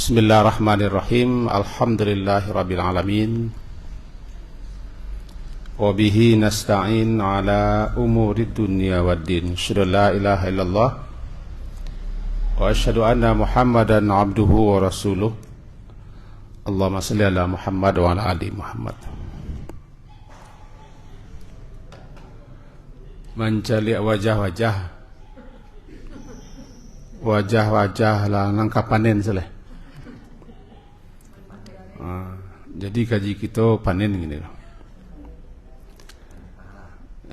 Bismillahirrahmanirrahim. Alhamdulillahirabbil alamin. Wa bihi nasta'in ala umurid dunya waddin. Asyhadu an la ilaha illallah wa asyhadu anna Muhammadan abduhu wa rasuluh. Allahumma shalli ala Muhammad wa ala ali Muhammad. Mencari wajah-wajah lah nangka panen seleh. Jadi kaji kita panen gini loh.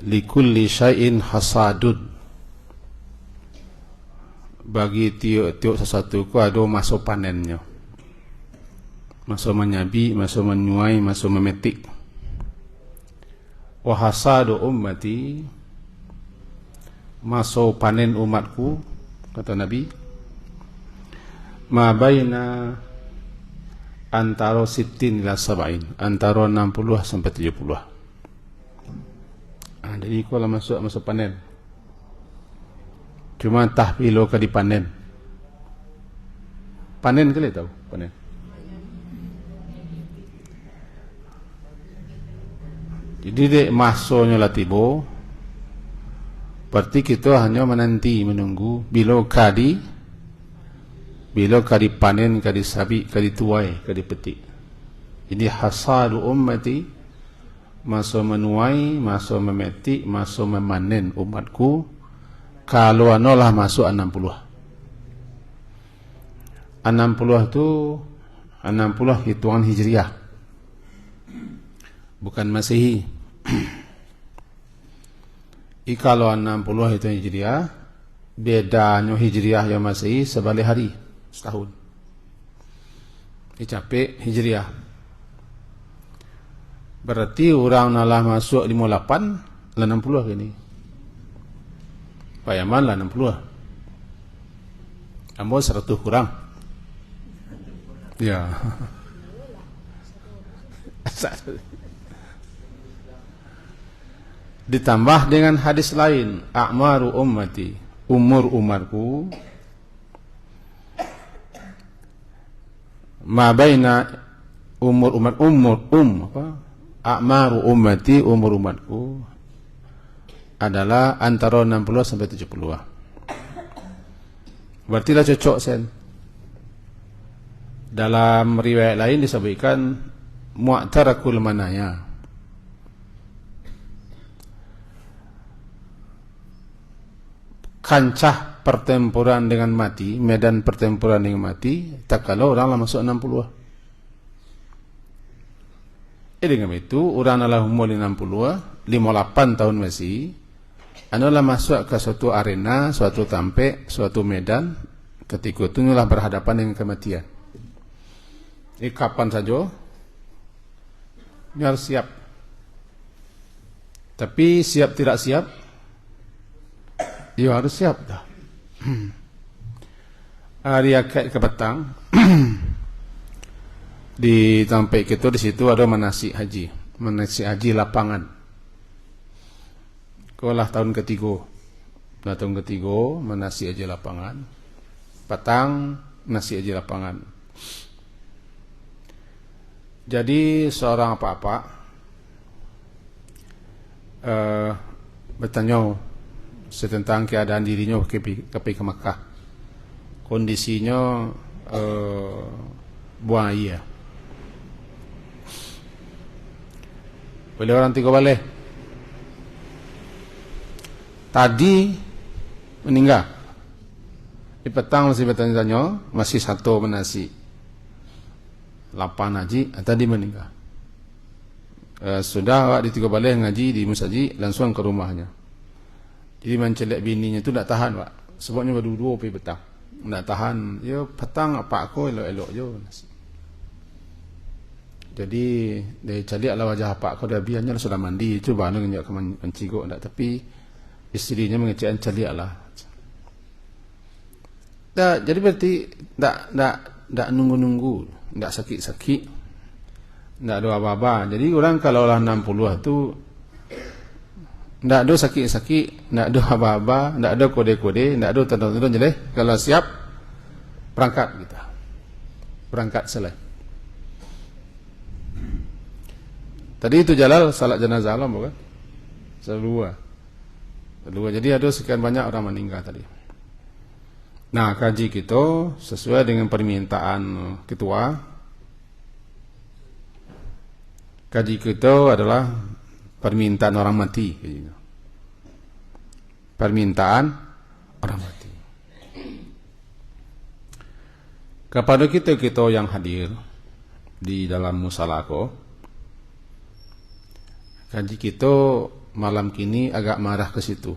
Likulli syai'in hasadun. Bagi tiuk sesuatu ku ada masa panennya. Masa menyabi, masa menyuai, masa memetik. Wa hasadu ummati, masa panen umatku, kata Nabi, ma baina antara 60 ila 70, antara 60 sampai 70. Jadi kalau masuk masa panen, cuma tah pilo ke dipanen. Panen kali tahu panen. Jadi dek masuknya lah tiba, berarti kita hanya menanti menunggu bila kadi panen, kadi sabi, kadi tuai, kadi petik. Jadi hasadu ummati, masa menuai, masa memetik, masa memanen umatku, kalau anolah masuk 60. 60 itu 60 hitungan hijriah, bukan masehi. Kalau 60 itu hijriah, bedanya hijriah yang masehi sebalik hari setahun. Ini capek hijriah. Berarti orang nalah masuk 58 lah 60 ini. Payaman lah 60. Ambo 100 kurang. Ya. Ditambah dengan hadis lain, a'maru ummati, umur umarku, ma baina umur umat a'maru ummati, umur umatku adalah antara 60 sampai 70. Berarti lah cocok sen. Dalam riwayat lain disebutkan mu'tarakul manaya, kancah pertempuran dengan mati, medan pertempuran dengan mati, tak kalau orang lah masuk 60. Dengan itu, orang adalah umur 60, 58 tahun masih, adalah masuk ke suatu arena, suatu tampek, suatu medan, ketika itu adalah berhadapan dengan kematian. Ini kapan saja, ini harus siap. Tapi siap tidak siap, ya harus siap dah. Hari akad ke petang di tampek kita, di situ ada manasik haji lapangan. Kaulah tahun ketiga manasik haji lapangan, petang manasik haji lapangan. Jadi seorang apa-apa bertanya tentang keadaan dirinya ke Makkah. Kondisinya buang air. Boleh orang tiga balik. Tadi meninggal. Di petang masih bertanya, masih satu menasi 8 haji, tadi meninggal. Sudah di tiga balik ngaji di Musaji, langsung ke rumahnya. Jadi mencelek bininya tu tak tahan, Pak. Sebabnya berdua pergi petang. Tak tahan. Ya petang apa aku elok-elok je. Jadi dia caliaklah wajah apa aku, dia biarnya sudah mandi, coba nak ngejak ke menciguk tak, tapi isterinya mengecek caliaklah. Jadi berarti tak nunggu-nunggu, tak sakit-sakit, tak ada apa-apa. Jadi orang kalau lah 60 tu tak ada sakit-sakit, tak ada apa-apa, tak ada kode-kode, tak ada tanda-tanda jelek. Kalau siap, berangkat kita. berangkat selesai. Tadi itu Jalal salat jenazah alam bukan? Selua. Jadi ada sekian banyak orang meninggal tadi. Nah, kaji kita sesuai dengan permintaan ketua. Kaji kita adalah permintaan orang mati. Permintaan orang mati. Kepada kita yang hadir di dalam musalako, kaji kita malam kini agak marah ke situ.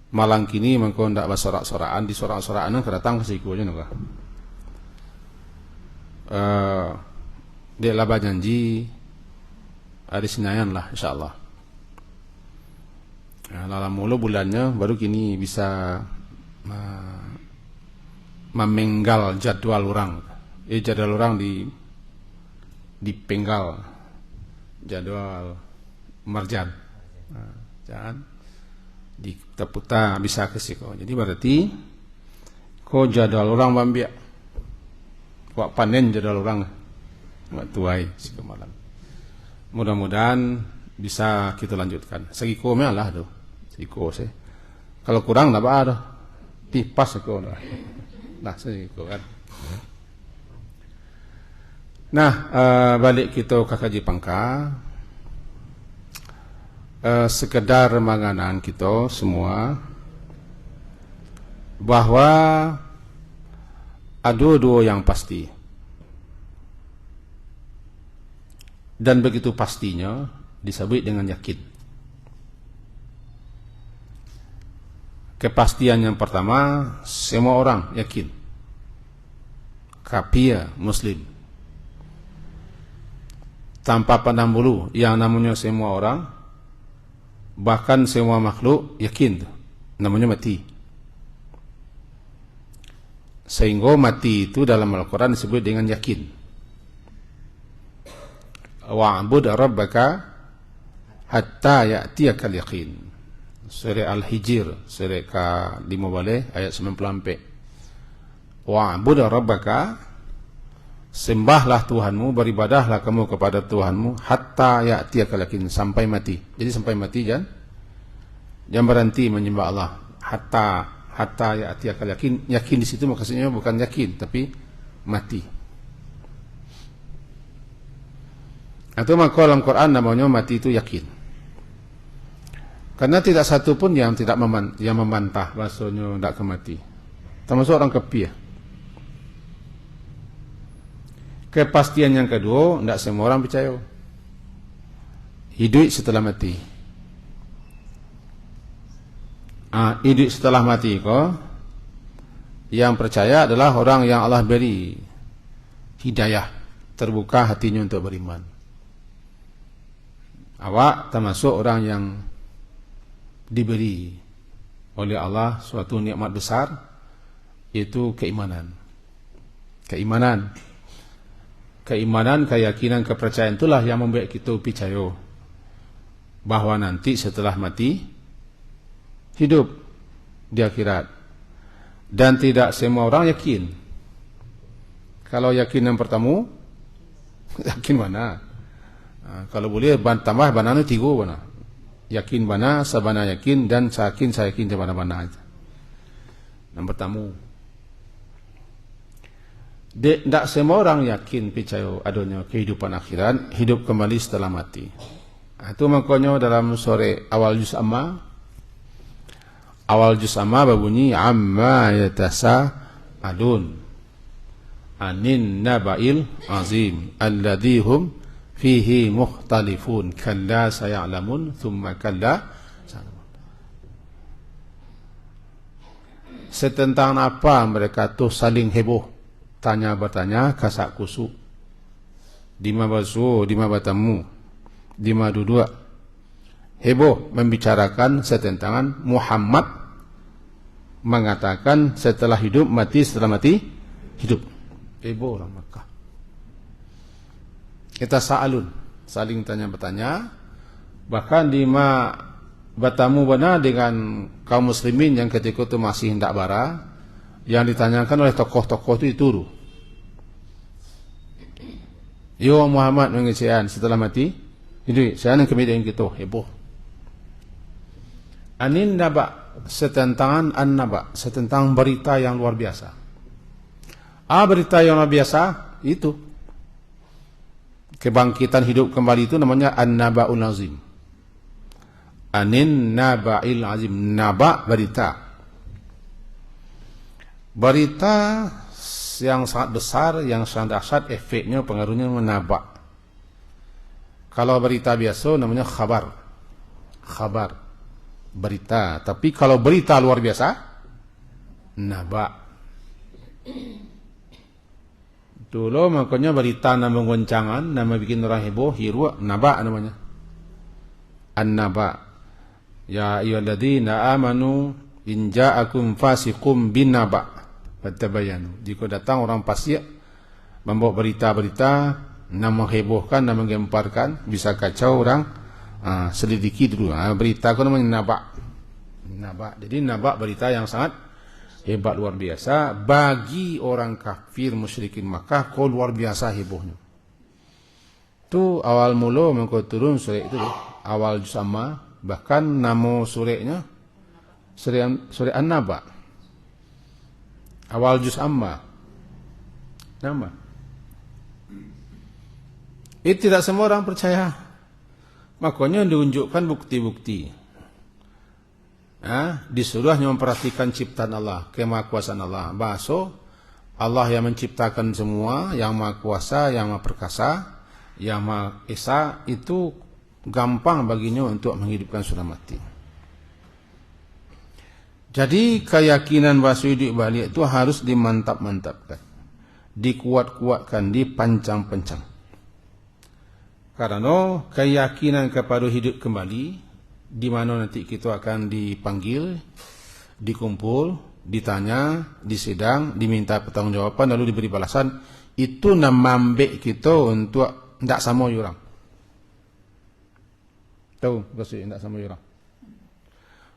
Malam kini mengko ndak bersorak-sorakan di sorak-sorakan kedatang ke siku aja nuka. Dia laba janji hari Senayan lah insyaallah. Dalam mulu bulannya baru kini bisa memenggal jadwal orang. Jadwal orang dipenggal jadwal marjan. Jangan ditaputa bisa ke siko. Jadi berarti ko jadwal orang bambiak. Wak panen jadwal orang wak tuai siko malam. Mudah-mudahan bisa kita lanjutkan. Segiko lah tuh. Segiko sih. Kalau kurang enggak apa-apa. Tipas siko lah. Nah, segiko kan. Nah, balik kita ke kaji pangka. Sekedar manganan kita semua bahwa ada dua yang pasti, dan begitu pastinya disebut dengan yakin. Kepastian yang pertama, semua orang yakin kafir muslim tanpa pandang bulu, yang namanya semua orang, bahkan semua makhluk yakin, namanya mati. Sehingga mati itu dalam Al-Quran disebut dengan yakin. Wa'bud rabbaka hatta ya'tiyakal yaqin. Surah Al-Hijr, surah ke-15 ayat 94. Wa'bud rabbaka, sembahlah Tuhanmu, beribadahlah kamu kepada Tuhanmu hatta ya'tiyakal yaqin, sampai mati. Jadi sampai mati jangan berhenti menyembah Allah. Hatta ya'tiyakal yaqin. Yakin di situ maksudnya bukan yakin tapi mati. Atau maka dalam Quran namanya mati itu yakin. Karena tidak satu pun yang membantah bahasanya tidak kemati. Termasuk orang kafir. Kepastian yang kedua, tidak semua orang percaya hidup setelah mati. Hidup setelah mati kok, yang percaya adalah orang yang Allah beri hidayah, terbuka hatinya untuk beriman. Awak termasuk orang yang diberi oleh Allah suatu nikmat besar, yaitu keimanan. Keimanan, keyakinan, kepercayaan itulah yang membuat kita percaya bahwa nanti setelah mati hidup di akhirat. Dan tidak semua orang yakin. Kalau yakin yang pertama, yakin mana? Kalau boleh tambah banana 3 mana? Yakin bana, sabana yakin, dan saya yakin di mana-mana aja. Yang pertama, tidak semua orang yakin percaya adanya kehidupan akhirat, hidup kembali setelah mati. Itu makanya dalam sore awal juz amma berbunyi amma yatasaalun anin naba'il azim alladzi hum fihi mukhtalifun kalla sayalamun thumma kalla. Setentang apa mereka tuh saling heboh, tanya bertanya, kasak kusuk, dima basu, dima batamu, dima duduk, heboh membicarakan setentangan Muhammad mengatakan setelah hidup mati, setelah mati hidup. Heboh orang Makkah. Kita saling tanya bertanya, bahkan dima batamu bana dengan kaum muslimin yang ketika itu masih hendak bara, Yang ditanyakan oleh tokoh-tokoh itu dituru. Yo Muhammad mengisian setelah mati, itu saya nak kemudian kita heboh. Anin naba setentang an-naba, setentang berita yang luar biasa. Berita yang luar biasa itu kebangkitan hidup kembali itu namanya an-naba'ul azim. Anin naba'il azim, naba berita. Berita yang sangat besar, yang sangat dahsyat, efeknya, pengaruhnya menabak. Kalau berita biasa namanya khabar. Khabar, berita. Tapi kalau berita luar biasa, nabak. Dulu makanya berita nama goncangan, nama bikin orang heboh, hiru, nabak namanya. An-naba. Ya ayyuhalladzina amanu in ja'akum fasiqum bin naba. Fatabayanu. Jika datang orang fasik membawa berita-berita, nama menghebohkan, nama menggemparkan, bisa kacau orang, selidiki dulu. Berita itu namanya nabak. Nabak. Jadi nabak berita yang sangat hebat, luar biasa. Bagi orang kafir musyrikin Makkah, kau luar biasa hebohnya. Itu awal mula mengkau turun surah itu, awal juz amma, bahkan nama surahnya surah An-Naba. Awal juz amma nama. Itu tidak semua orang percaya. Makanya diunjukkan bukti-bukti. Disuruh memperhatikan ciptaan Allah, kemahakuasaan Allah. Bahasa Allah yang menciptakan semua, yang maha kuasa, yang maha perkasa, yang maha esa, itu gampang baginya untuk menghidupkan sudah mati. Jadi keyakinan bahasa hidup balik itu harus dimantap-mantapkan, dikuat-kuatkan, dipancang-pancang. Karena keyakinan kepada hidup kembali, di mana nanti kita akan dipanggil, dikumpul, ditanya, disidang, diminta pertanggungjawaban, lalu diberi balasan, itu namambek kita untuk tidak sama orang. Tahu maksudnya tidak sama orang?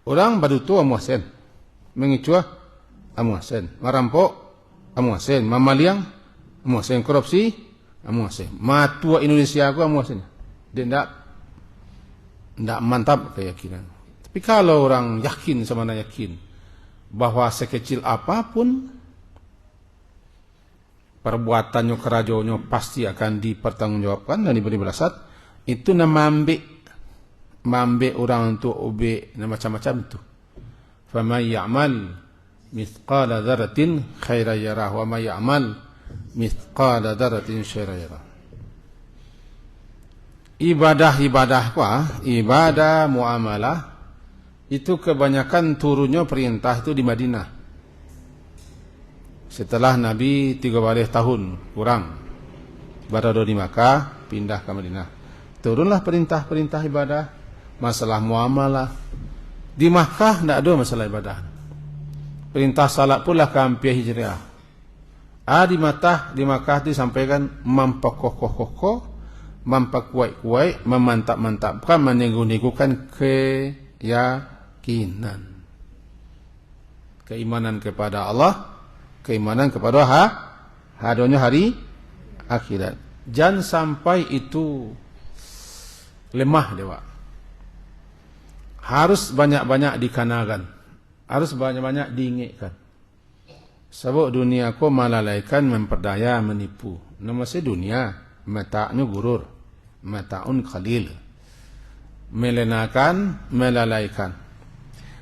Orang badutu amuasen. Mengicuah amuasen, merampok amuasen, mamaliang amuasen, korupsi amuasen. Matua Indonesia aku amuasen. Dia tidak mantap keyakinan. Tapi kalau orang yakin, sama mana yakin bahwa sekecil apapun perbuatannya, kerajaannya pasti akan dipertanggungjawabkan dan diberi balasan, itu mambe orang untuk obe macam-macam itu. Faman ya'mal mithqala dzarratin khairan yarah wa may ya'mal mithqala dzarratin syarran yarah. Ibadah muamalah itu kebanyakan turunnya perintah itu di Madinah. Setelah Nabi 13 tahun kurang berada di Makkah, pindah ke Madinah. Turunlah perintah-perintah ibadah, masalah muamalah. Di Makkah tidak ada masalah ibadah. Perintah salat pula ke Ampiah Hijriah. Di Makkah disampaikan memperkokoh-kokoh, memperkuat-kuat, memantap-mantapkan, meneguh-neguhkan keyakinan. Keimanan kepada Allah, keimanan kepada hadirnya hari akhirat. Jangan sampai itu lemah dewa. Harus banyak-banyak dikenalkan, harus banyak-banyak diingatkan. Sebab dunia ko malalaikan, memperdaya, menipu. Nama saya dunia, mata'nya gurur, mata'un qalil. Melenakan, melalaikan.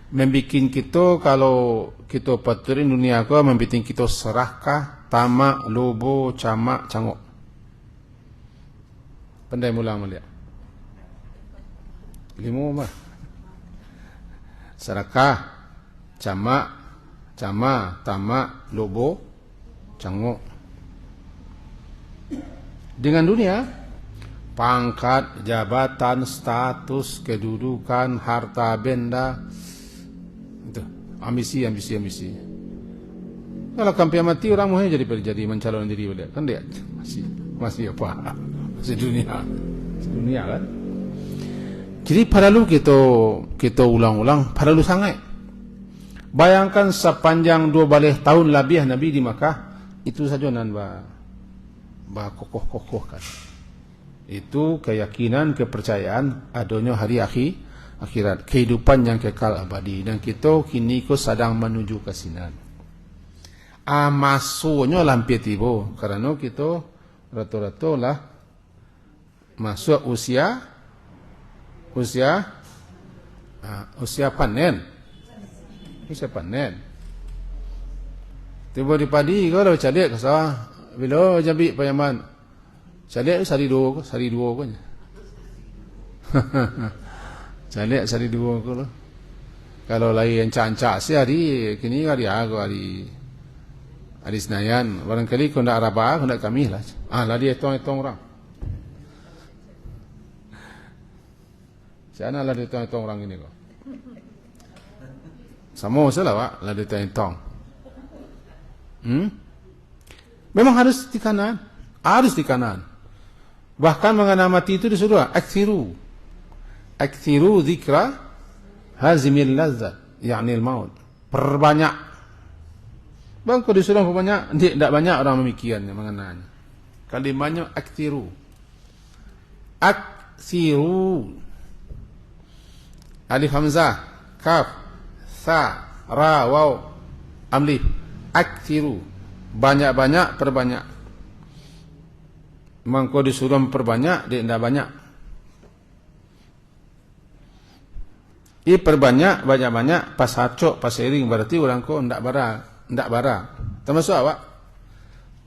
Membikin kita, kalau kita paturin dunia ko, membikin kita serakah, tamak, lobo, camak, cangok. Pandai mula melihat. Lima mah. Serakah, camak, tamak, lobo, cangok. Dengan dunia, pangkat, jabatan, status, kedudukan, harta benda, itu ambisi. Kalau kampiah mati orang mau jadi mencalon diri boleh kan dia masih apa? Masih dunia kan? Jadi perlu kita ulang-ulang, perlu sangat. Bayangkan sepanjang 12 tahun lebih Nabi di Makkah, itu saja nan kokoh-kokohkan. Itu keyakinan, kepercayaan adanya hari akhirat, kehidupan yang kekal abadi, dan kita kini sedang menuju ke sinan. Masuknya lampir tiba, karena kita rata-rata lah masuk usia panen. Usia panen. Tiba di padi kau dah calik ke sawah. Bila jambi payaman. Calik sari dua ko nya. Calik sari dua ko lah. Kalau lain cancak si hari kini hari Senayan, barangkali kau nak Arabah, kau nak kami lah. Lah dia hitung orang. Siapa lah dia hitung orang ini kau? Sama salah Pak, lah dia hitung. Memang harus di kanan. Harus di kanan. Bahkan mengenai mati itu disuruh Akthiru zikra hazimil lazzat, yakni al-maut. Perbanyak. Bang, kalau disuruh perbanyak, tidak banyak orang memikirkannya mengenainya. Kalimatnya akthiru. Alif hamzah, kaf, sa, ra, waw, amlif. Akthiru. Banyak-banyak, perbanyak. Memang kalau disuruh perbanyak, dia tidak banyak. Perbanyak, banyak-banyak, pas hacok, pas sering, berarti orang kau tidak bara. Termasuk awak.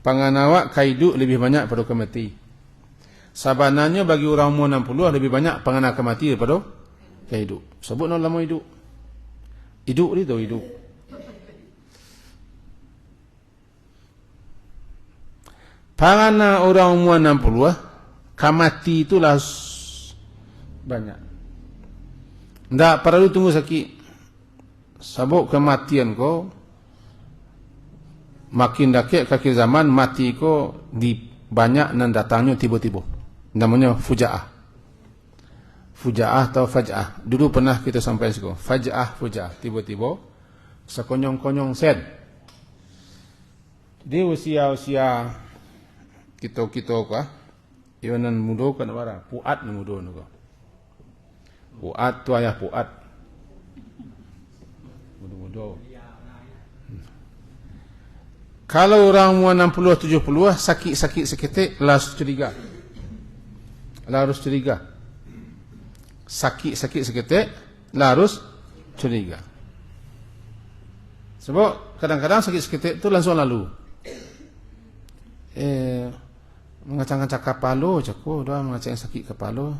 Pangan awak kaidu lebih banyak pada kemati. Sabananya bagi orang umur 60 lebih banyak pangan kemati daripada kaidu. Sebut nama lama hidup. Hidup itu hidup. Pangan orang umur 60 kamati itulah banyak. Tak perlu tunggu sakit. Sebab kematian kau makin dekat kaki zaman, mati ko di banyak dan datangnya tiba-tiba. Namanya fujaah. Fujaah atau faj'ah. Dulu pernah kita sampai situ. Faj'ah, fujaah. Tiba-tiba sekonyong-konyong sen. Di usia-usia kita kah? Ianan muda kan bara. Puat ni muda ni ko. Puat tu ayah puat. Muda-muda. Kalau orang umur 60-70 sakit-sakit seketik larus curiga. Sakit-sakit seketik larus curiga. Sebab kadang-kadang sakit seketik itu langsung lalu. Mengacang-acang kepala cakap dah mengacang sakit kepala.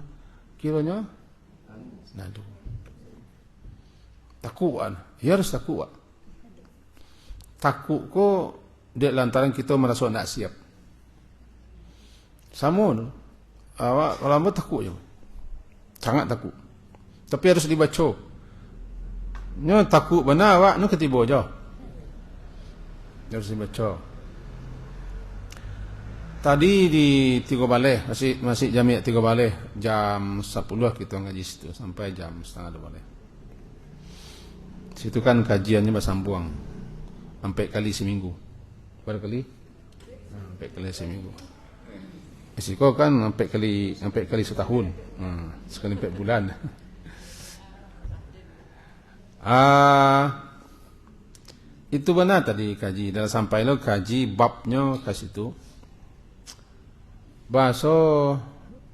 Kiranya lalu. Takut kan? Ya harus takut. Takut ko dia lantaran kita merasa nak siap. Sama tu. Awak kalau lama takut je. Sangat takut. Tapi harus dibaca. Nya takut benar awak nu ketiba je. Harus dibaca. Tadi di Tiga Balai, masih Jamiat Tiga Balai, jam 10 kita ngaji situ sampai jam 11:30. Situ kan kajiannya bersambung. Sampai kali seminggu. Berapa kali? Sampai kali seminggu. Risiko kan sampai kali setahun. Sekali 4 bulan. Itu benar tadi kaji. Dah sampai lo kaji babnya ke situ. Bahasa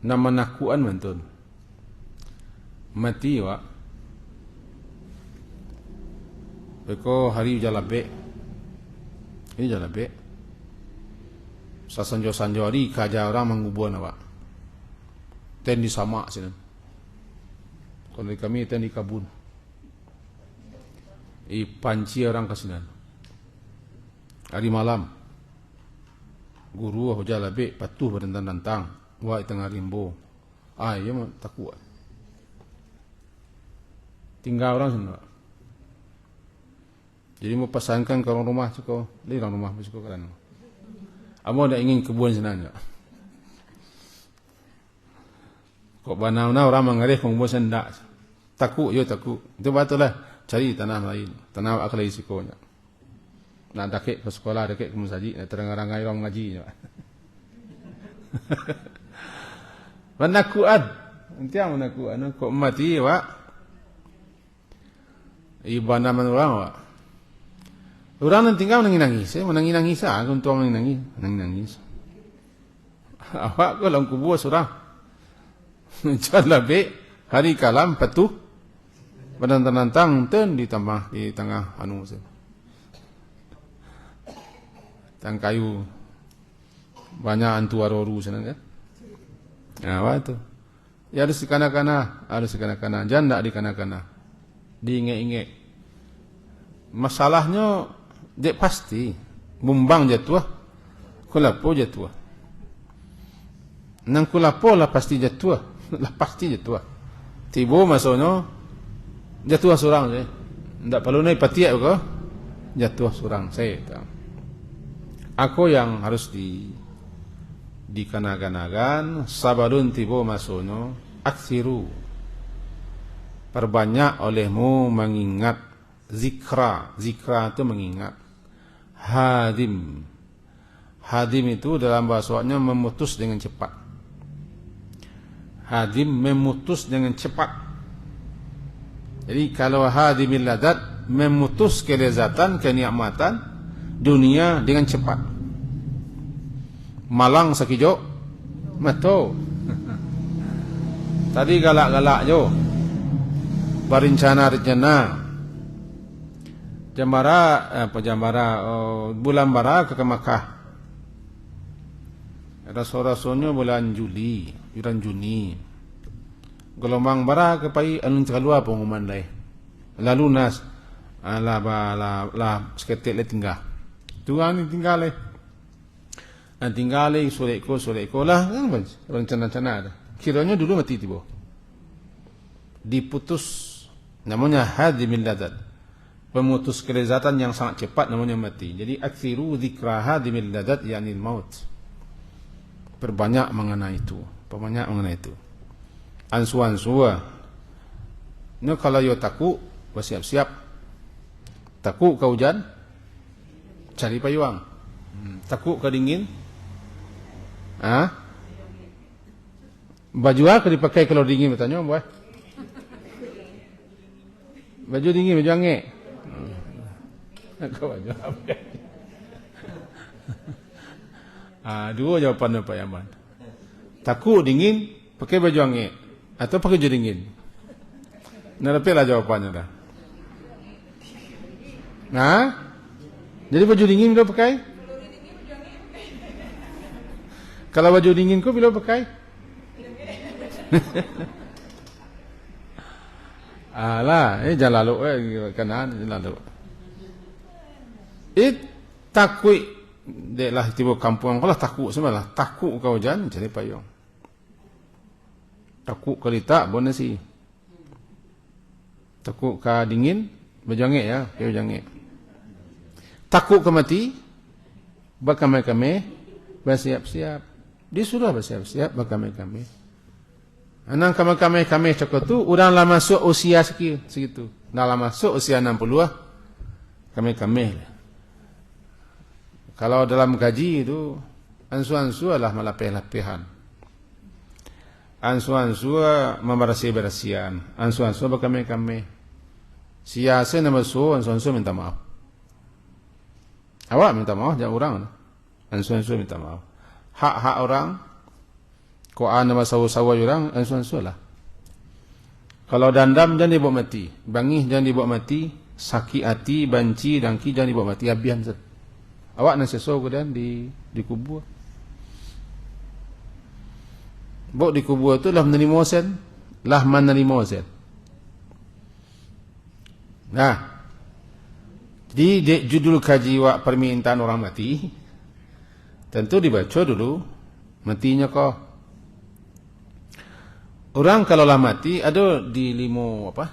nama nakuan mentun. Mati wak. Beko hari jalabek. Ini jalabek. Sasanjo-sanjo hari kaja orang mengubuan awak. Ten di sama sini. Kalau kami ten di kabun. Panci orang kasinan. Hari malam. Guru aku jalabek patuh berdentang-dentang. Wak tengah rimbo. Ia mah takut. Tinggal orang sini. Jadi mau pesankan ke orang rumah cukup, dia orang rumah cukup kan. Amo dah ingin kebun senang. Kok banana orang mengarih kong bosan tak. Takut, yo takut. Itu betul lah. cari tanah lain, tanah akal risikonya. Nak dakik ke sekolah, dakik ke masjid, nak terang-rangai orang ngaji. Menakuan, nanti yang menakuan, kok mati, Pak. Ibadah orang, Pak. Orang nanti tinggal nangis, menangis, aku untuk nangis. Awak ko lang kubur surang. Jangan lebih hari kalam patuh penantang ten ditambah di tengah anu tang kayu banyak antu aroru sana kan. Nah, apa itu? Ya harus dikana-kana, jangan tak dikana-kana. Diingat-ingat. Masalahnya dia pasti bumbang jatuh, kulapo jatuh. Nang kulapo lah pasti jatuh, Tibo masuknya jatuh surang je. Ndak perlu naik patiak ke, jatuh surang saya. Aku yang harus dikana-kanakan sabarun tibo masuknya aksiru. Perbanyak olehmu mengingat zikra itu mengingat. Hadim itu dalam bahasanya memutus dengan cepat. Hadim memutus dengan cepat. Jadi kalau hadimil ladat memutus kelezatan, kenikmatan dunia dengan cepat. Malang sakijo mato. Tadi galak-galak jo. Berencana bulan bara ke Makkah. Rasul-rasulnya bulan Juni. Gelombang bara ke pai anu keluar pengumuman lai. Lalu nas la seketik le tinggal. Tuan tinggal le. Tinggal le sore ko lah kan rencana-rencana ada. Kiranya dulu mati tiba. Diputus namanya hadimil ladat. Pemutus kelezatan yang sangat cepat namanya mati. Jadi aksiru dzikra hadimil ladat yakni maut. Perbanyak mengenai itu. Ansu-ansua. Ini kalau yo takut, bersiap-siap. Takut ke hujan, cari payung. Takut ke dingin, baju apa dipakai kalau dingin? Bertanya, boy. Baju dingin, baju angin. Kau baju apa? Dua jawapan Pak Yaman. Takut dingin, pakai baju angin atau pakai baju dingin. Narapilah jawapannya dah. Jadi baju dingin bila pakai? Kalau baju dingin kau bila pakai? Jangan lalu kanan lalu. Takut deklah tiba kampung kalau takut semalah takut kau hujan cari payung. Takut ke litak bonasi. Takut ke dingin berjangik ya, berjangik. Takut ke mati bakame-kame bersiap-siap. Disuruh bersiap-siap bakame-kame. Anang kame-kame cakap tu orang lah masuk usia segitu. Dah lah masuk usia 60 lah. Kame-kame. Kalau dalam gaji itu ansu-ansu adalah melapih-lapihan. Ansu-ansu membersih-bersihan. Ansu-ansu bakame-kame. Siasa nama su ansu-ansu minta maaf. Awak minta maaf jangan orang. Ansu-ansu minta maaf. Hak-hak orang Quran nama sawa-sawa orang ansu-ansu lah. Kalau dandam jangan dibawa mati. Bangih jangan dibawa mati. Sakit hati, banci, dangki jangan dibawa mati. Abian set. Awak nak sesuatu kemudian dikubur. Bok dikubur tu lah menerima sen. Lah menerima sen. Jadi judul kaji wak permintaan orang mati. Tentu dibaca dulu. Matinya kau. Orang kalau lah mati ada di lima waktu,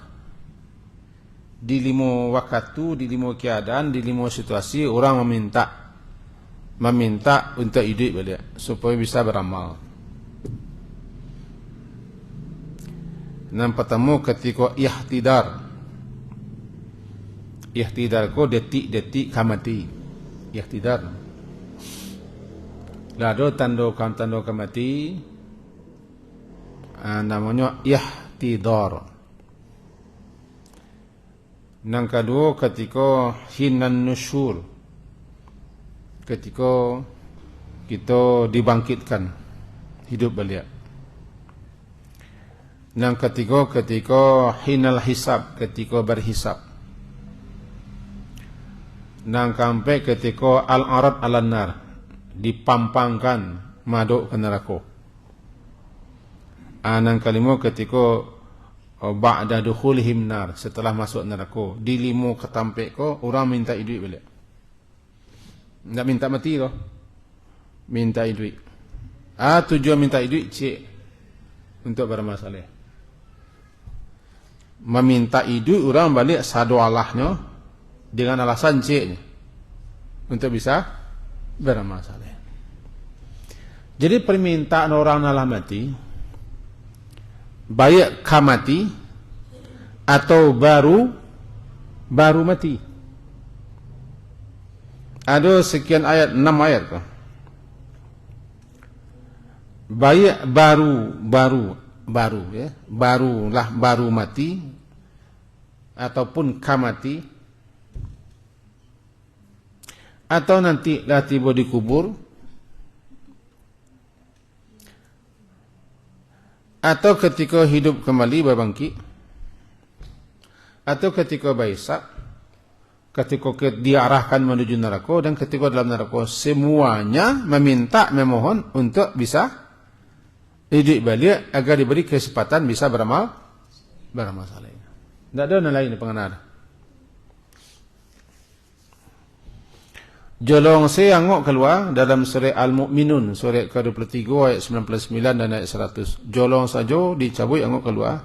di lima keadaan, di lima situasi orang meminta untuk hidup balik supaya bisa beramal. Yang pertama ketika ihtidar. Ihtidar ko detik-detik kamati. Ihtidar. Lalu tanda kamati namanya ihtidar. Yang kedua ketika hinan nusyur, ketika kita dibangkitkan hidup balik. Yang ketiga ketika hinal hisab, ketika berhisab. Yang keempat ketika al-arad al-nar, dipampangkan masuk ke neraka. Yang kelima ketika ba'da dukhulihim nar, setelah masuk neraka. Di lima ketampik ko orang minta duit balik. Tak minta mati loh. Minta duit. Tujuan minta duit cik untuk bermasalah. Meminta duit orang balik sadu Allahnya dengan alasan ciknya untuk bisa bermasalah. Jadi permintaan orang nalah mati baik kamati atau baru mati. Ada sekian ayat, 6 ayat kah? Baik baru ya, baru mati ataupun kamati atau nanti lah tiba dikubur atau ketika hidup kembali berbangkit atau ketika baisak, ketika diarahkan menuju neraka dan ketika dalam neraka, semuanya meminta memohon untuk bisa hidup balik agar diberi kesempatan bisa beramal saleh. Tidak ada yang lain pengenal. Jolong saya angok keluar dalam surah Al-Mu'minun, surah ke-23 ayat 99 dan ayat 100. Jolong saja dicabut angok keluar.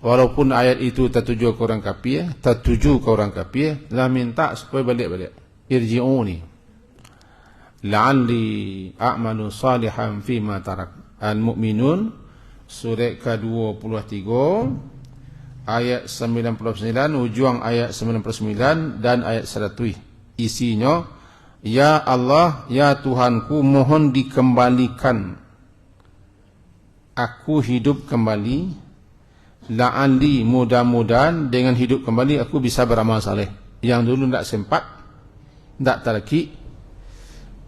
Walaupun ayat itu tertuju ke orang kafir, lah minta supaya balik. Irji'uni la'alli a'malu salihan fima tarak. Al-Mu'minun surah ke-23 ayat 99, ujung ayat 99 dan ayat 100. Isinya, ya Allah, ya Tuhanku, mohon dikembalikan aku hidup kembali, la'alli, mudah-mudahan dengan hidup kembali aku bisa beramal saleh. Yang dulu tidak sempat, tidak terki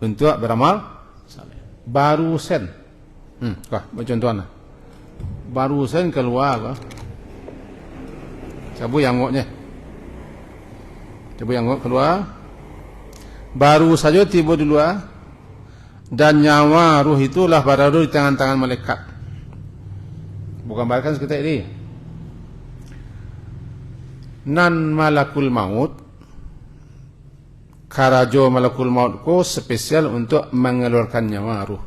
untuk beramal saleh. Baru sen contohnya baru sen keluar cabut yang ngoknya, keluar baru saja tiba di luar, dan nyawa ruh itulah berada di tangan-tangan malaikat. Bukan barikan seketika ini. Nan malakul maut, karajo malakul maut ko spesial untuk mengeluarkan nyawa ruh.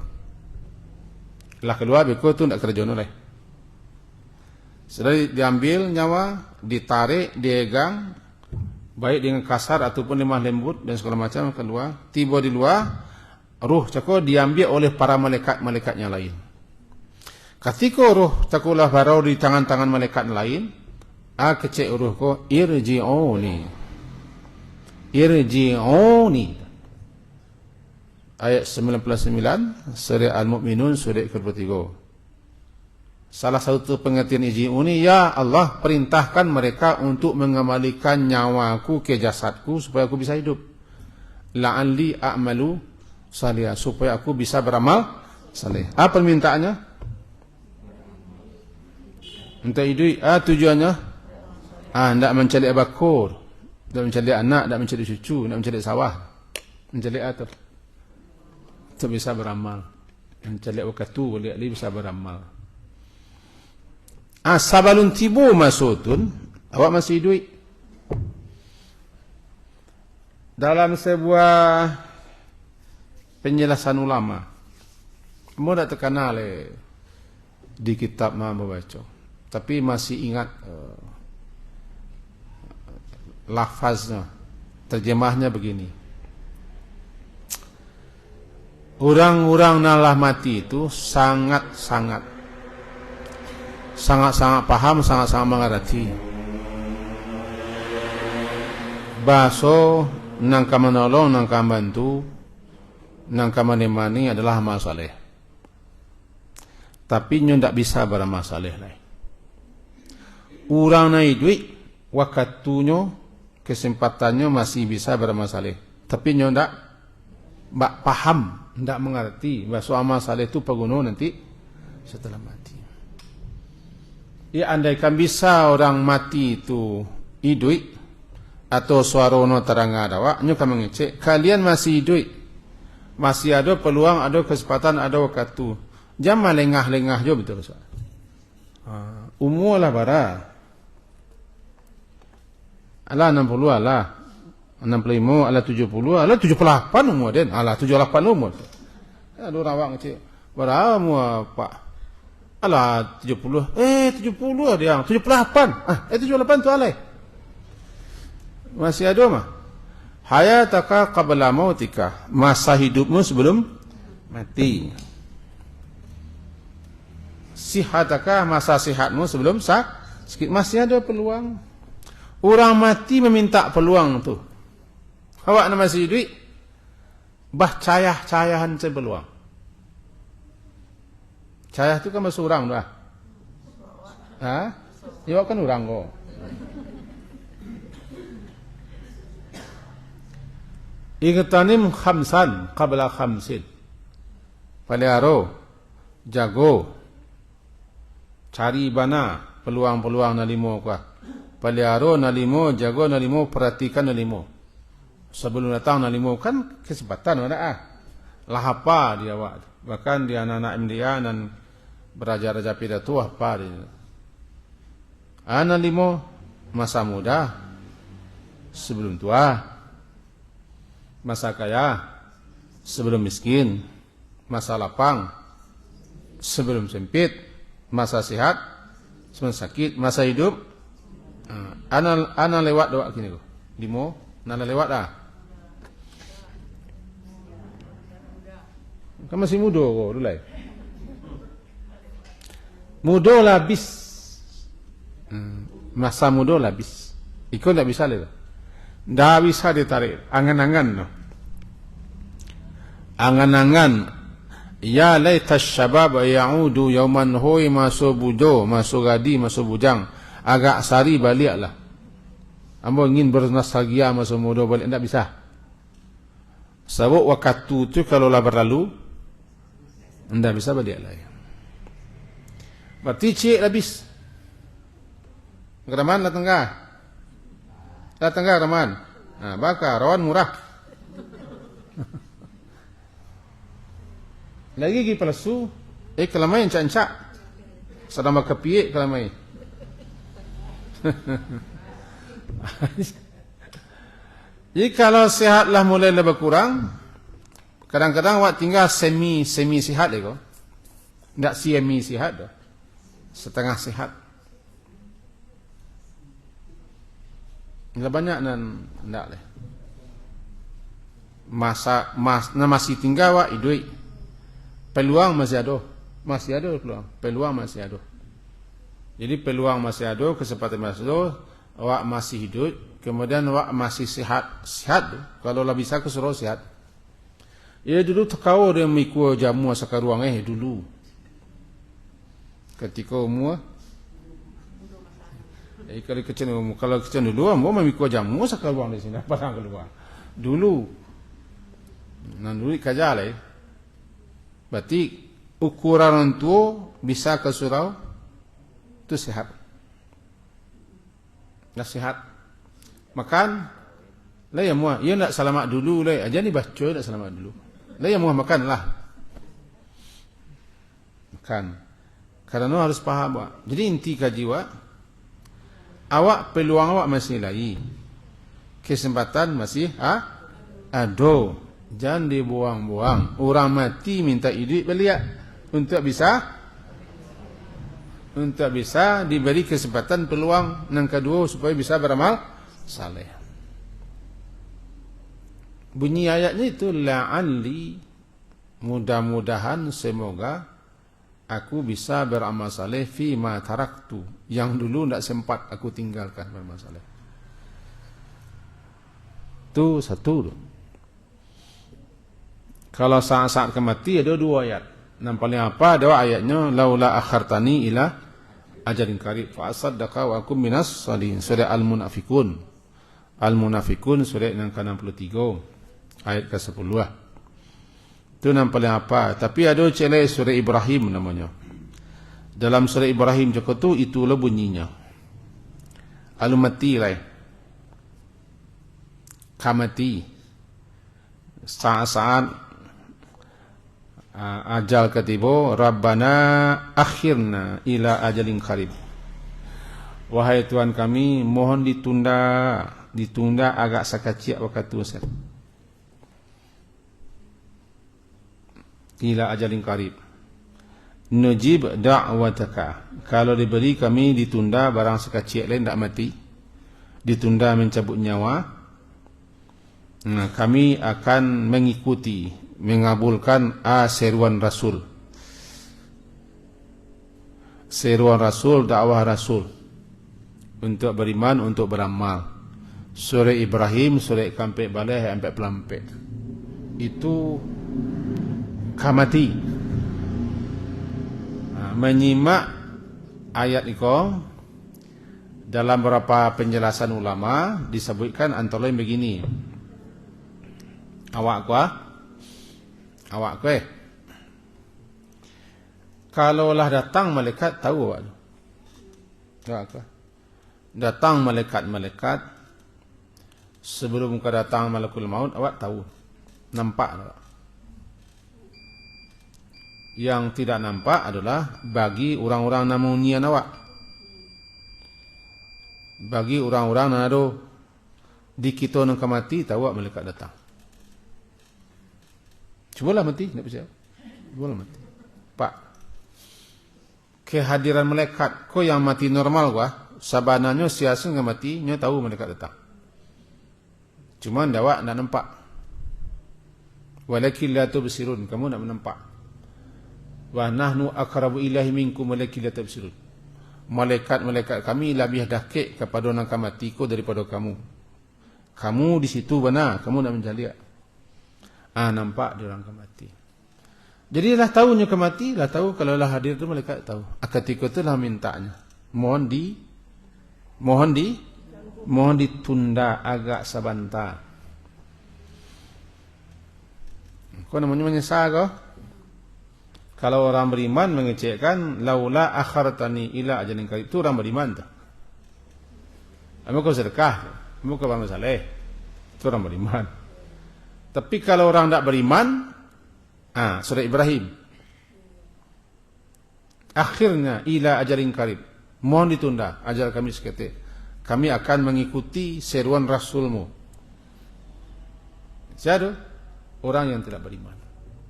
Lah keluar beko tu nak kerja oleh. Sudah diambil nyawa, ditarik, diegang, baik dengan kasar ataupun lemah lembut dan segala macam keluar. Tiba di luar, ruh cako diambil oleh para malaikat-malaikatnya lain. Ketika ruh cakulah barau di tangan-tangan malaikat lain, kecek ruh ko irji'uni. Ayat 99 surah Al-Mu'minun surah ke-23. Salah satu pengertian irji'uni, ya Allah perintahkan mereka untuk mengembalikan nyawaku ke jasadku supaya aku bisa hidup. La'alli a'malu salih, supaya aku bisa beramal saleh. Apa permintaannya? Minta hidup. Tujuannya tidak mencari bakor, tidak mencari anak, tidak mencari cucu, tidak mencari sawah, mencari atur untuk bisa beramal, mencari waktu boleh bisa beramal. Sabalun tibu masutun, awak masih hidup. Dalam sebuah penjelasan ulama, mau tak terkenal di kitab membaca, tapi masih ingat lafaznya, terjemahnya begini. Orang-orang nalah mati itu sangat-sangat paham, sangat-sangat mengerti. baso nang kamanolong nang kambantu nang kamanemani adalah amal saleh. Tapi nyo ndak bisa beramal saleh lah. Urang nai duit waktunya kesempatannya masih bisa beramal saleh. Tapi nyo ndak paham, ndak mengerti bahwa amal saleh itu peguno nanti setelah mati. Ya andaikan bisa orang mati itu hidup atau suarono terangga dawa, nyo kami ngecek kalian masih hidup, masih ada peluang, ada kesempatan, ada waktu. Jangan lengah-lengah jo betul so. Umur lah bara. Ala 60 ala 65 ala 70 ala 78 umur den. Ala 78 umur. Ada orang awak ngecek. Bara mu pak. Ala 70. 70 dia. 78. 78 tu alai. Masih ada mah. Hayataka qabla mautika. Masa hidupmu sebelum mati. Sihataka, masa sihatmu sebelum sakit. Masih ada peluang. Orang mati meminta peluang tu. Awak nama masih hidup, bah cayah-cayahan peluang. Cayah tu kan masuk orang dah. Ya kan orang kok. Igtanim khamsan qabla khamsin. Paliaro, jago. Cari bana peluang-peluang nalimo kuah. Paliaro nalimo, jago nalimo, perhatikan nalimo. Sebelum datang nalimo kan kesempatan mana lahapa dia awak. Bahkan dia anak-anak India dan beraja-raja pidato apa dia. Nalimo masa muda sebelum tua. Masa kaya sebelum miskin. Masa lapang sebelum sempit. Masa sehat sebelum sakit. Masa hidup ana lewat doa gini ko. Limo nana lewat dah. Kan masih muda ko dulai. Muda labis. Masa muda labis. Iko ndak bisa le. Ndak bisa ditarik. Angan-angan no. Angan-angan. Ya laita syabab ya'udu yauman hoi masuk bujo, masuk gadi, masuk bujang. Agak sari baliklah. Ambo ingin bernostalgia masuk muda balik, tidak bisa. Sebab waktu itu kalau lah berlalu, tidak bisa balik lagi. Berarti cik habis. Keraman lah tengah. Lah tengah keraman. Bakar, rawan murah. Lagi pergi pelesu, kelamai encak-encak. Sedang kepiik kelamai. Jadi kalau sihatlah mulai lebih kurang, kadang-kadang awak tinggal semi sihat lego. Tidak semi sihat dah. Setengah sihat. Enggak banyak dan enggak leh. Masih tinggal awak hidup. Peluang masih ada peluang. Peluang masih ada. Jadi peluang masih ada, kesempatan masih ada, awak masih hidup, kemudian awak masih sehat. Kalau lah bisa kesuruh sehat. Ya dulu kau dia mikul jamu asal ruang dulu. Ketika umur, kalau kecil dulu, mau mikul jamu asal ruang di sini, apa keluar. Dulu, dulu kerja lah. Berarti ukuran orang tua bisa ke surau itu sehat. Dah sehat. Makan lah ya muah. Ia nak selamat dulu lah. Aja ni baca nak selamat dulu. Lah ya muah makanlah. Makan. Karena harus faham awak. Jadi inti kaji awak peluang awak masih lagi. Kesempatan masih ada. Jangan dibuang-buang. Orang mati minta hidup beliau untuk bisa diberi kesempatan peluang yang kedua supaya bisa beramal saleh. Bunyi ayatnya itu la'alli, mudah-mudahan semoga aku bisa beramal saleh fi ma taraktu, yang dulu tidak sempat aku tinggalkan beramal saleh. itu satu. Kalau saat-saat kemati ada 2 ayat. Yang paling apa? Ada ayatnya laula akhartani ila ajalin qarib fa asaddaqa wa akum minas salihin. Surah Al-Munafiqun. Al-Munafiqun surah yang ke-63 ayat ke-10. Itu yang paling apa? Tapi ada celai surah Ibrahim namanya. Dalam surah Ibrahim juga tu itulah bunyinya. Alumati lah. Kamati. Saat-saat ajal ketiba, Rabbana akhirna ila ajalin qarib. Wahai Tuhan kami, mohon ditunda agak sakacik waktu Ustaz. Ila ajalin qarib. Nujib da'wataka. Kalau diberi kami ditunda barang sekacik lain tak mati, ditunda mencabut nyawa, nah, kami akan mengikuti, mengabulkan seruan Rasul. Seruan Rasul, dakwah Rasul untuk beriman, untuk beramal. Surah Ibrahim, surah Kampek Balai sampai Pelampek. Itu kamati. Menyimak ayat itu dalam beberapa penjelasan ulama disebutkan antara lain begini. Awak kuah. Kalaulah datang malaikat tahu awak. Datang malaikat sebelum muka datang malakul maut awak tahu. Nampak awak. Yang tidak nampak adalah bagi orang-orang namunian awak. Bagi orang-orang nado di kita nak mati tahu awak malaikat datang. Cubalah mati, tak percaya. Cubalah mati. Pak, kehadiran malaikat, kau yang mati normal gua, sabananya siasa nggak mati, nyo tahu malaikat datang. Cuma awak nak nampak. Walakin la tubsirun, kamu nak menampak. Wa nahnu aqrabu ilaihi minkum walakin la tubsirun. Malaikat kami lebih dekat kepada orang mati ko daripada kamu. Kamu di situ benar, kamu nak menjaliak. Nampak dia orang mati. Jadi lah tahunya kemati, lah tahu kalau lah hadir tu malaikat tahu. Ketika tu lah mintanya. Mohon ditunda agak sebentar. Kau namanya menyesal kau? Kalau orang beriman mengecekkan laula akhartani ila ajalin qarib, itu orang beriman tu. Kau sedekah, kau beramal saleh, itu orang beriman. Tapi kalau orang tak beriman, surah Ibrahim, akhirnya ila ajalin qarib, mohon ditunda ajal kami seketik. Kami akan mengikuti seruan Rasulmu. Siapa? Orang yang tidak beriman.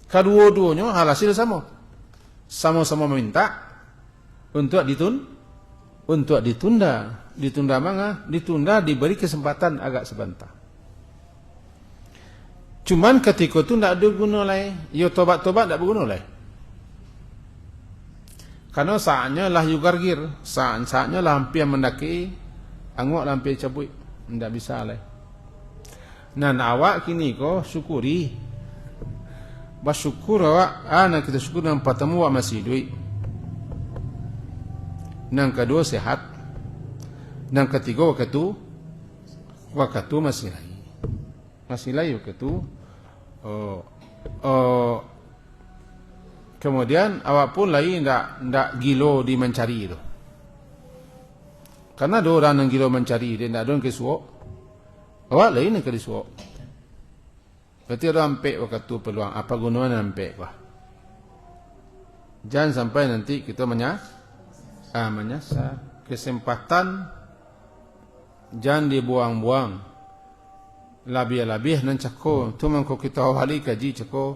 Kedua-duanya hasil sama-sama meminta untuk ditunda. Ditunda mana? Ditunda diberi kesempatan agak sebentar. Cuman ketika itu tidak ada guna lah. Ya tobat-tobat tidak berguna lah. Karena saatnya lah yugargir. Saatnya lah hampir mendaki. Angok lah hampir cabut. Tidak bisa lah. Dan awak kini kau syukuri. Bersyukur awak. Nak kita syukur dengan pertama awak masih duit. Yang kedua sehat. Yang ketiga waktu itu masih lagi. Masih lagi waktu itu. Kemudian awak pun lagi ndak gilo di mencari itu. Karena ada orang yang gilo mencari, dia ndak ada yang kesuok. Awak lain yang kesuok. Berarti ada ampek waktu itu peluang. Apa gunanya ampek wah? Jangan sampai nanti kita menyasar. Kesempatan jangan dibuang-buang. Labih-labih nan cako tu mangko kita awali kaji cako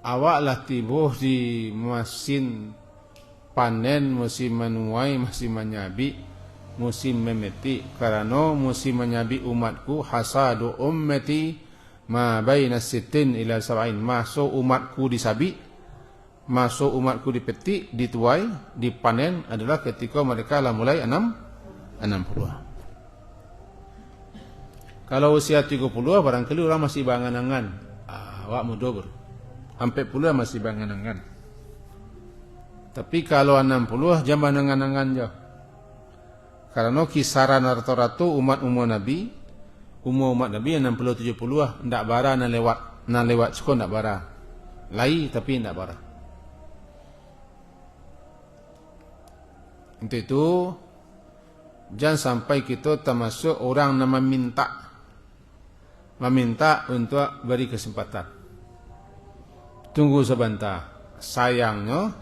awak lah tibuh di musim panen, musim menuai, musim menyabi, musim memetik. Karena musim menyabi umatku hasadu ummati ma baina sittin ila sab'in. Masuk umatku disabi, masuk umatku dipetik, dituai, dipanen adalah ketika mereka lah mulai 60. Kalau usia 30 barangkali orang masih bangan-angan. Awak muda ber. Sampai puluh masih bangan-angan. Tapi kalau 60 jangan bangan-angan jauh. Karena kisaran rata-rata umat Nabi, umat Nabi 60-70 ndak bara na lewat suku ndak bara. Lai tapi ndak bara. Untuk itu jangan sampai kita termasuk orang yang meminta untuk beri kesempatan. Tunggu sebentar. Sayangnya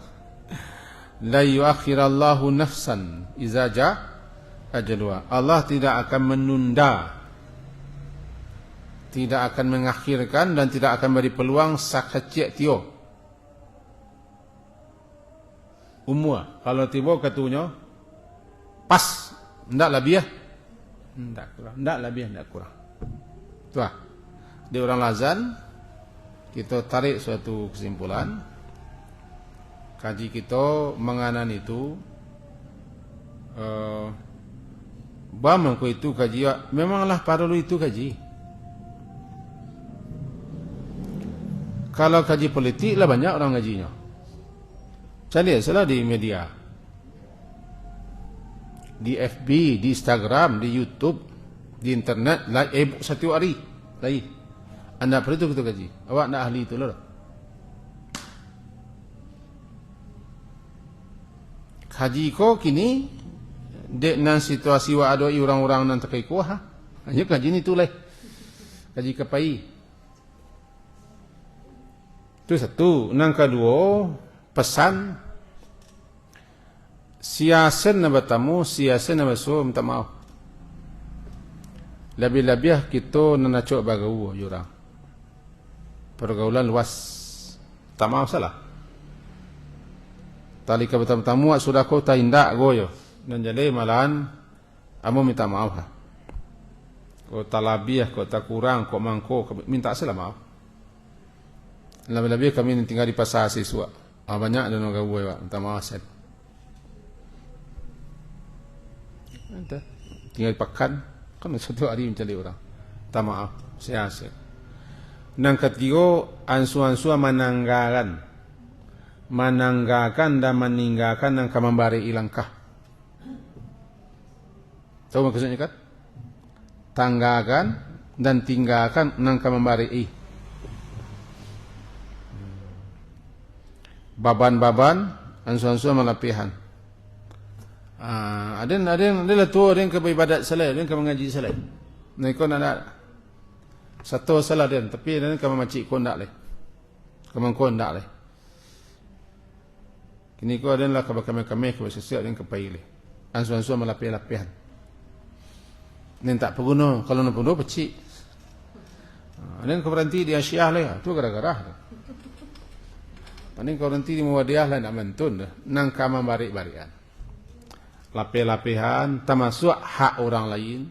la yuakhirallahu nafsan iza ja ajalwa. Allah tidak akan menunda, tidak akan mengakhirkan dan tidak akan beri peluang sakacik tio. Umur kalau tiba katunya pas, ndak lebih ya, ndak kurang, ndak lebih, ndak kurang. Tuah, di orang lazan kita tarik suatu kesimpulan. Kaji kita menganan itu bamangku itu kaji memanglah perlu itu kaji. Kalau kaji politik lah banyak orang ngajinya. Cari salah di media, di FB, di Instagram, di YouTube, di internet, satu hari lagi. Anda perlu itu kita kaji. Awak nak ahli itu lah. Kaji ko kini dek nan situasi wa adoi orang-orang nan terkai kuah. Hanya kaji ni tu lah. Kaji kepai. Itu satu. Nang kedua, pesan siasan na bertamu, siasan na bersuah minta maaf. Lebih-lebih kita nanacok bagau jurang. Pergaulan luas. Tak maaf salah. Tali ka bertamu sudah kau tak indak goyo. Dan jadi malahan amu minta maaf. Kau tak lebih, kau tak kurang, kau mangko minta salah maaf. Lebih-lebih kami tinggal di pasar siswa. Banyak dan orang gawe pak, minta maaf set. Tinggal pakan, kan satu hari mencari orang. Minta maaf, saya set. Nang ketiga, ansu-ansu menanggakan dan meninggalkan yang kamambari ilangkah. Tahu maksudnya kan? Tanggakan dan tinggalkan nang kamambari baban-baban ansu-ansu malapihan. Ada lah tu ada yang ke ibadat selai, ada yang ke mengaji selai. Nah ikon ada satu salah dia, tapi ada yang ke macik kon dak leh, kemangkon dak leh. Kini ko ada lah ke kami ke sesiap yang ke paile. Ansu-ansu malapihan. Nen tak peguno, kalau nak peguno pecik. Ada yang ke berhenti di Asyah leh, tu gara-gara. Paling kau nanti di muwadiah lah nak mentun dah. Nang kama barik-barikan. Lapih-lapihan termasuk hak orang lain.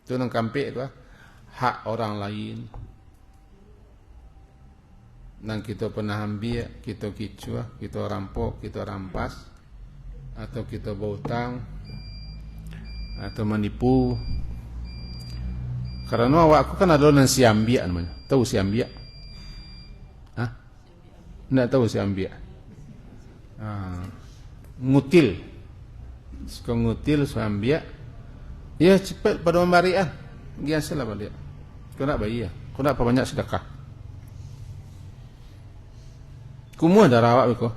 Itu nang kampik tu hak orang lain. Nang kita pernah ambil, kita kicua, kita rampok, kita rampas, atau kita berhutang, atau menipu. Karena awak aku kan ada nang siambiak namanya. Tahu siambiak? Tidak tahu saya ambil. Ngutil. Suka ngutil, saya ambil. Ya cepat pada membarian. Biasalah balik. Kau nak bayi ya? Kau nak apa banyak sedekah? Kumuh darah awak beko.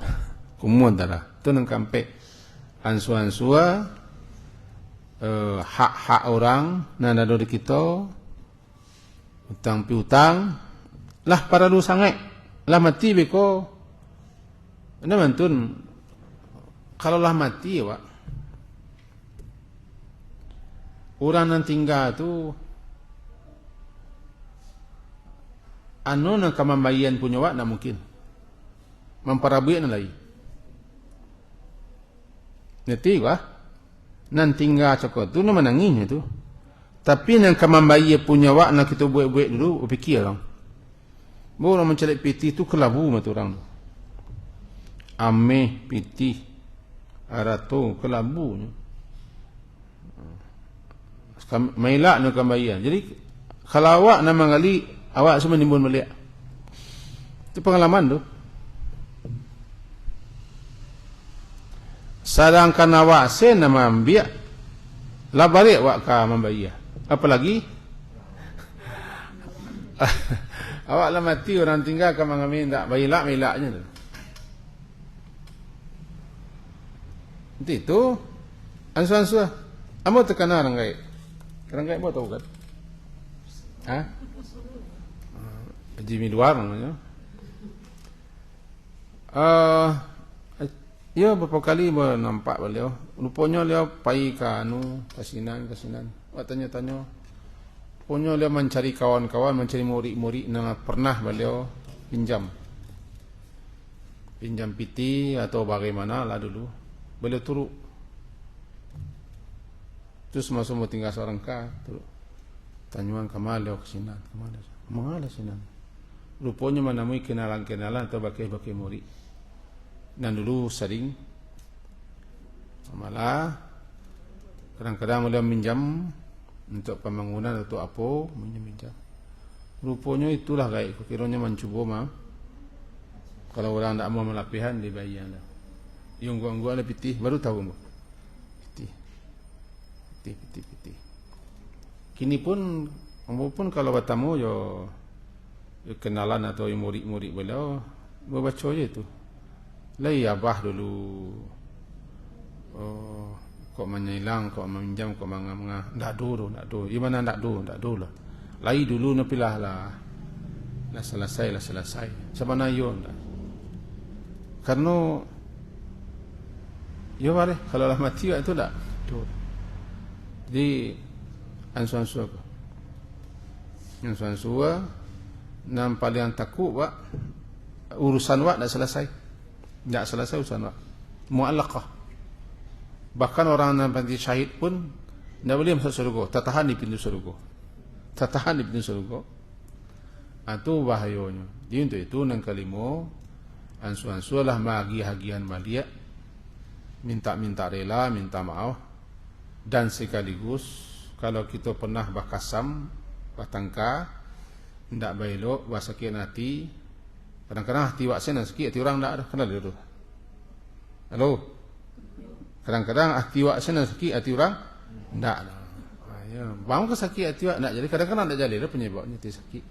Kumuh darah. Itu nang kampek. Ansua-ansua. Hak-hak orang. Nanda dari kita. Utang pi utang. Lah para lu sangat. Lah mati beko. Anda mantun. Kalau lah mati wak. Orang yang tinggal tu. Anu nak kamambayan punya wak nak mungkin. Memparabuik na lagi. Nanti wak. Nan tinggal cakap tu nak menanginya tu. Tapi yang kamambayan punya wak nak kita buat-buat dulu. Fikir orang. Orang mencari piti tu kelabu mata orang tu. Ameh piti arato kelabu. Mailak nak kembalian. Jadi kalau awak nama kali awak semua nimbun balik. Itu pengalaman tu. Sedangkan awak sen nama ambil lah balik awak ka membayar. Apalagi awak lah mati orang tinggal ka mengamin tak mailaknya tu. Itu ansu-ansu. Amo tekana ranggai. Ranggai mau tahu kan? Ha? Jimmy luar namanya. Ya beberapa kali nampak beliau. Rupanya dia pai ke kasinan. Wak tanya-tanya. Rupanya dia mencari kawan-kawan, mencari murid-murid yang pernah beliau pinjam piti atau bagaimana lah dulu. Beliau turut. Terus semua tinggal seorang turut. Tanyuan kemana kesinan, kemana sinan. Rupanya menemui kenalan-kenalan atau bakai-bakai murid. Dan dulu sering malah kadang-kadang beliau minjam untuk pembangunan atau apa, minjam. Rupanya itulah gaib. Kiranya mencuba mah. Kalau orang tak mau melapihan dibayar dah. Yang gua ada pitih baru tahu mbak. Pitih. Kini pun kalau bertemu yo kenalan atau murid-murid beliau berbaca je tu. Lai abah dulu. Kok menyilang, kok meminjam, kok mengah. Tak do. Gimana tak do lah. Lai dulu napilah lah. Lah selesai. Sebenarnya yo tak. Karena yo mari kalau lah mati itu tak do. Jadi ansu-ansu apa? Ansu-ansu nam paling takut wak urusan wak tak selesai. Tak selesai urusan wak. Mu'allaqah. Bahkan orang yang mati syahid pun tak boleh masuk surga. Tertahan di pintu surga. Itu bahayanya. Jadi untuk itu yang kelima, ansu-ansu lah magi-hagian balik. Minta rela, minta maaf. Dan sekaligus kalau kita pernah bakasam, batangka, tidak bailok, sakit hati. Kadang-kadang hati wak sen sakit, hati orang tak ada. Kenal dia tu? Halo? Kadang-kadang hati wak sen sakit, hati orang tak ada. Bang ke sakit hati wak tak jadi. Kadang-kadang tak jadi dia penyebabnya hati sakit.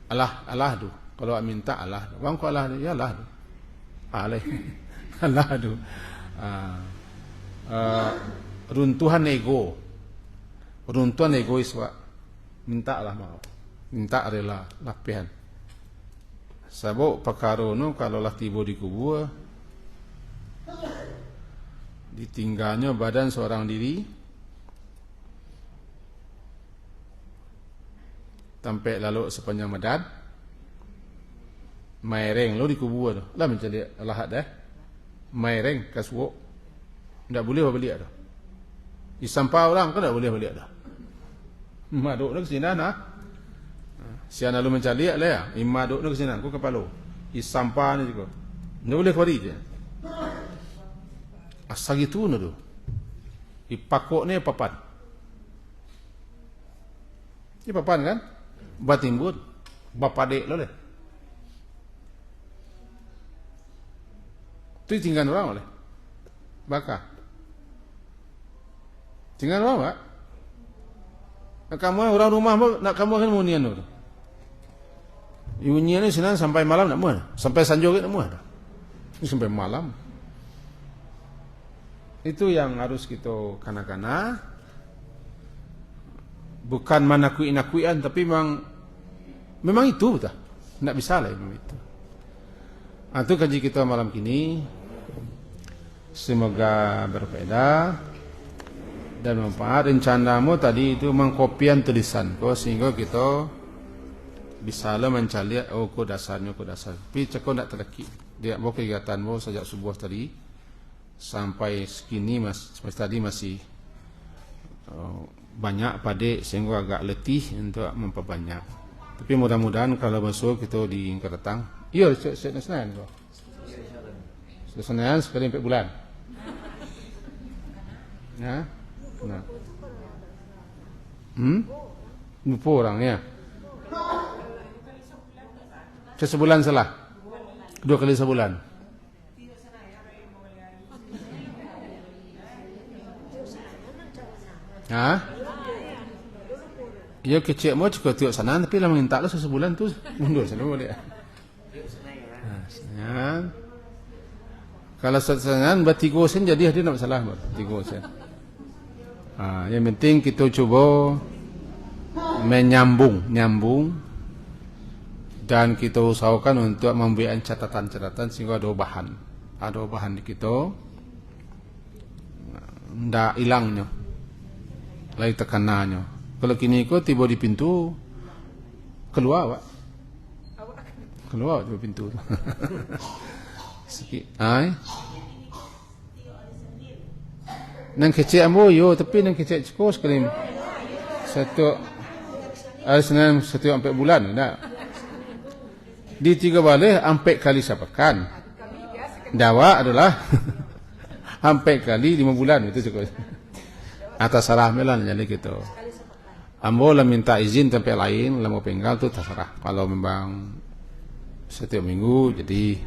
Allah tu. Kalau wak minta Allah tu. Bang ko Allah tu, ya Allah tu. Allah tu. Runtuhan egois wak. Minta lah maaf. Minta rela lapihan. Sebab perkara nu kalau lah tiba di kubur ditinggalnya badan seorang diri sampai lalu sepanjang medan maireng lo di kubur tu lah mencari lahat dah maireng kasuok tak boleh balik dah disampah orang kan tak boleh balik dah maduk nak sini nah sian lalu mencari lah ya imaduk nak sini aku kepala disampah ni juga tak boleh kori je asal gitu tu dipakok ni papan ni papan kan batimbut bapadek lo leh tu tinggal orang oleh bakar tinggal orang tak nak kamu orang rumah nak kamu kan munian tu munian ni senang sampai malam nak muat sampai sanjung nak muat ni sampai malam. Itu yang harus kita kana-kana. Bukan menakui-nakuian tapi memang itu tak. Tak bisa lah memang itu. Itu kaji kita malam kini. Semoga berfaedah dan manfaat. Rencanamu tadi itu mengkopian tulisan kau sehingga kita bisa lah mencari kau dasarnya. Tapi cakap tak terleki. Dia bawa kegiatanmu sejak subuh tadi. Sampai sekini tadi masih banyak padik sehingga agak letih untuk memperbanyak. Tapi mudah-mudahan kalau masuk kita di keretang. Iya, Senin kok. Senin sekali 4 bulan. Ya. Nah. Lupa orangnya. Sebulan salah. 2 kali sebulan. Hah? Ya kecil mau juga tiok sana tapi lah minta lo sebulan tu mundur sana boleh. Nah, kalau sesengan buat 3 sen jadi dia tak masalah buat 3 sen. Yang penting kita coba nyambung dan kita usahakan untuk membuat catatan-catatan sehingga ada bahan di kita ndak hilangnya lagi tekanannya. Kalau kini kau tiba di pintu keluar di pintu sikit nang kecil ambo yo tapi nang kecil cukup sekali satu Senin 1-4 bulan dah. Di 3 balik 4 kali sepekan. Dawa adalah 4 kali 5 bulan itu cukup. Atas sarah melan jadi gitu. Ambo lah minta izin tempat lain lah mau penggal tu terserah. Kalau memang setiap minggu jadi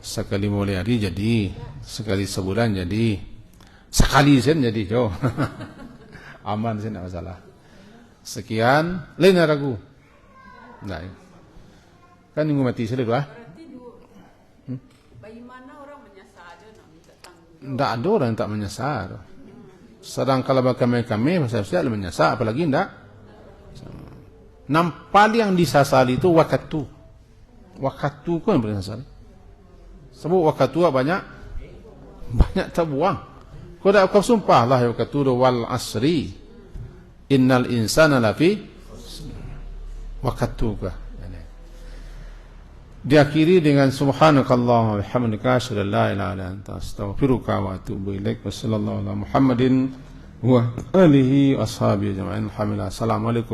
sekali mulai hari jadi sekali sebulan jadi sekali sen jadi jo. Aman sen tak masalah. Sekian, lain ragu. Nah, kan minggu mati sudah Bagaimana orang menyasar aja nak minta tanggung? Tidak ada orang yang tak menyasar. Sedang kalau kami masa-masa menyasar, apalagi tidak. Nampal yang disasari itu wakatu. Wakatu kau yang menyasar. Sebab wakatu banyak terbuang. Kau sumpah lah wakatu wal asri. Innal insana lafi wakatuka. Diakhiri dengan subhanakallah wa bihamdika asyhadu an la ilaha illa anta astaghfiruka wa atubu ilaik. Wassallallahu ala Muhammadin wa alihi washabihi ajma'in. Alhamdulillah. Assalamualaikum.